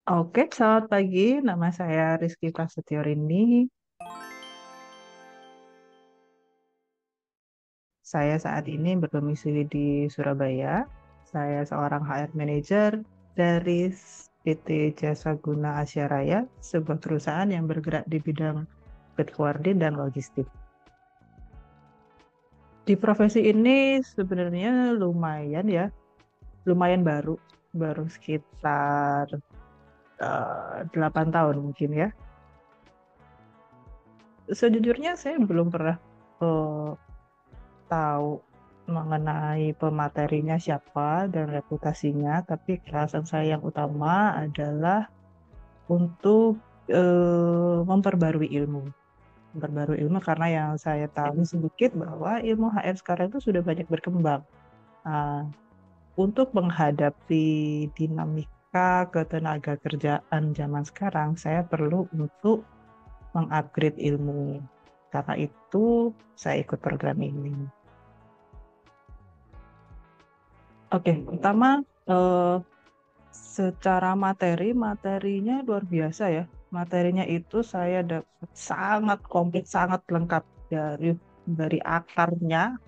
Oke, selamat pagi. Nama saya Rizky Prasetyo Rini. Saya saat ini berdomisili di Surabaya. Saya seorang HR Manager dari PT Jasa Guna Asia Raya, sebuah perusahaan yang bergerak di bidang freight forwarding dan logistik. Di profesi ini sebenarnya lumayan ya, lumayan baru sekitar 8 tahun mungkin ya. Sejujurnya saya belum pernah eh, tahu mengenai pematerinya siapa dan reputasinya, tapi kerasan saya yang utama adalah untuk memperbarui ilmu. Memperbarui ilmu karena yang saya tahu sedikit bahwa ilmu HR sekarang itu sudah banyak berkembang. Nah, untuk menghadapi dinamika ketenaga kerjaan zaman sekarang, saya perlu untuk mengupgrade ilmu. Karena itu, saya ikut program ini. Oke, pertama eh, secara materinya luar biasa ya. Materinya itu saya dapat sangat komplit, sangat lengkap dari akarnya.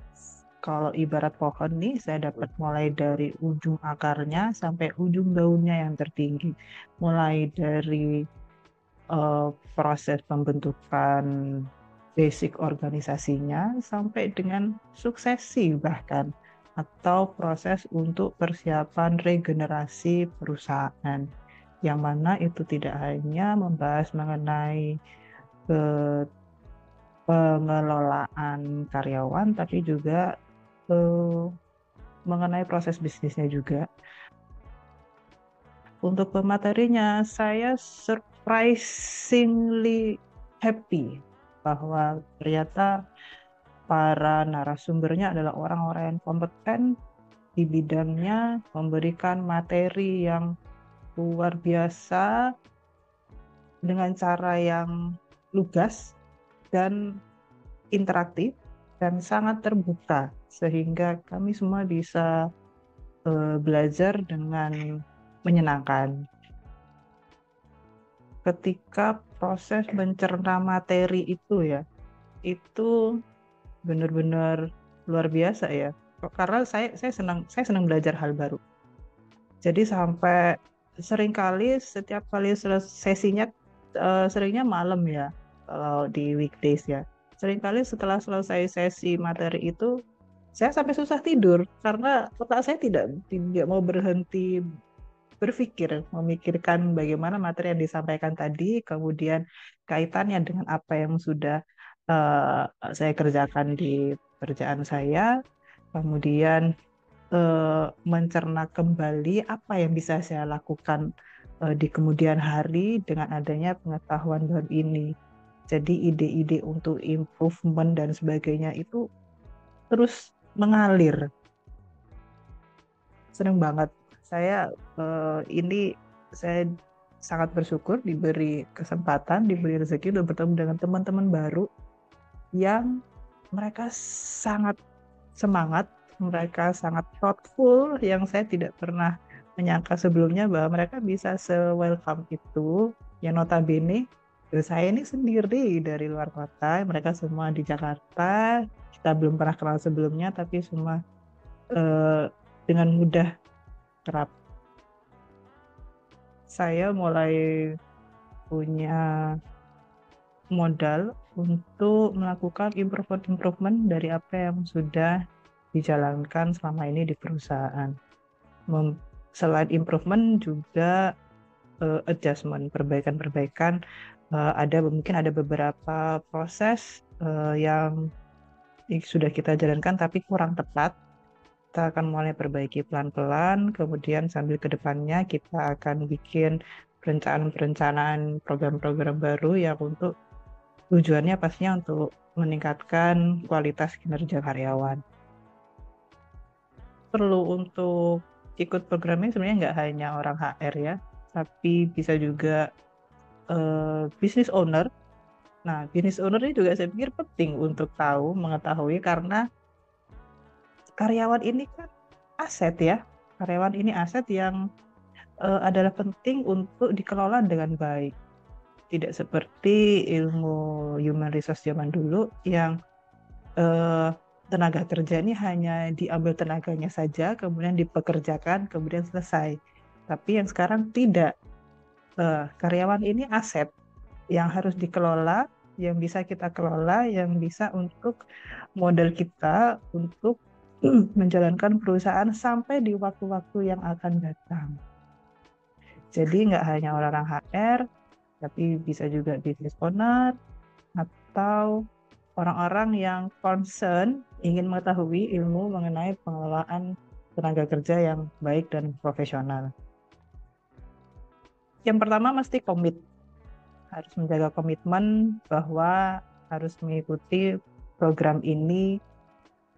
Kalau ibarat pohon nih, saya dapat mulai dari ujung akarnya sampai ujung daunnya yang tertinggi. Mulai dari eh, proses pembentukan basic organisasinya sampai dengan suksesi bahkan atau proses untuk persiapan regenerasi perusahaan yang mana itu tidak hanya membahas mengenai ke- pengelolaan karyawan tapi juga eh, mengenai proses bisnisnya juga. Untuk pematerinya, saya surprisingly happy bahwa ternyata para narasumbernya adalah orang-orang yang kompeten di bidangnya, memberikan materi yang luar biasa dengan cara yang lugas dan interaktif dan sangat terbuka, sehingga kami semua bisa belajar dengan menyenangkan. Ketika proses mencerna materi itu ya, itu benar-benar luar biasa ya. Karena saya senang belajar hal baru. Jadi sampai seringkali setiap kali sesinya seringnya malam ya kalau di weekdays ya. Seringkali setelah selesai sesi materi itu saya sampai susah tidur karena otak saya tidak mau berhenti berpikir, memikirkan bagaimana materi yang disampaikan tadi, kemudian kaitannya dengan apa yang sudah saya kerjakan di pekerjaan saya, kemudian mencerna kembali apa yang bisa saya lakukan di kemudian hari dengan adanya pengetahuan baru ini. Jadi ide-ide untuk improvement dan sebagainya itu terus mengalir. Seneng banget. Ini saya sangat bersyukur diberi kesempatan, diberi rezeki untuk bertemu dengan teman-teman baru yang mereka sangat semangat, mereka sangat thoughtful yang saya tidak pernah menyangka sebelumnya bahwa mereka bisa se-welcome itu. Yang notabene saya ini sendiri dari luar kota, mereka semua di Jakarta, kita belum pernah kenal sebelumnya, tapi semua eh, dengan mudah kerap. Saya mulai punya modal untuk melakukan improvement-improvement dari apa yang sudah dijalankan selama ini di perusahaan. Selain improvement juga adjustment, perbaikan-perbaikan. Ada mungkin ada beberapa proses yang sudah kita jalankan tapi kurang tepat. Kita akan mulai perbaiki pelan-pelan, kemudian sambil ke depannya kita akan bikin perencanaan-perencanaan program-program baru yang untuk tujuannya pastinya untuk meningkatkan kualitas kinerja karyawan. Perlu untuk ikut programnya sebenarnya nggak hanya orang HR ya, tapi bisa juga business owner. Nah, business owner ini juga saya pikir penting untuk mengetahui karena karyawan ini kan aset ya. Karyawan ini aset yang adalah penting untuk dikelola dengan baik. Tidak seperti ilmu human resource zaman dulu yang eh, tenaga kerja ini hanya diambil tenaganya saja, kemudian dipekerjakan, kemudian selesai. Tapi yang sekarang tidak. Karyawan ini aset yang harus dikelola, yang bisa kita kelola, yang bisa untuk modal kita untuk menjalankan perusahaan sampai di waktu-waktu yang akan datang. Jadi nggak hanya orang-orang HR, tapi bisa juga business owner atau orang-orang yang concern ingin mengetahui ilmu mengenai pengelolaan tenaga kerja yang baik dan profesional. Yang pertama mesti komit, harus menjaga komitmen bahwa harus mengikuti program ini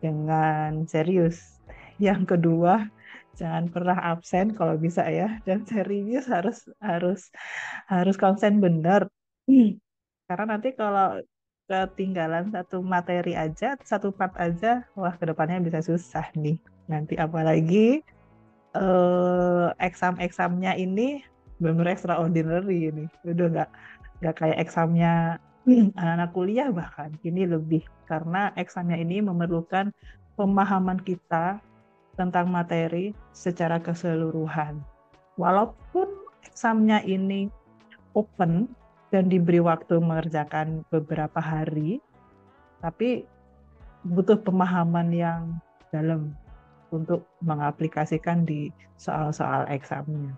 dengan serius. Yang kedua, jangan pernah absen kalau bisa ya, dan serius harus harus harus konsen benar. Karena nanti kalau ketinggalan satu materi aja, satu part aja, wah kedepannya bisa susah nih. Nanti apalagi exam-examnya ini benar-benar extraordinary ini. Udah nggak kayak examnya anak-anak kuliah bahkan. Ini lebih karena examnya ini memerlukan pemahaman kita tentang materi secara keseluruhan. Walaupun examnya ini open dan diberi waktu mengerjakan beberapa hari, tapi butuh pemahaman yang dalam untuk mengaplikasikan di soal-soal examnya.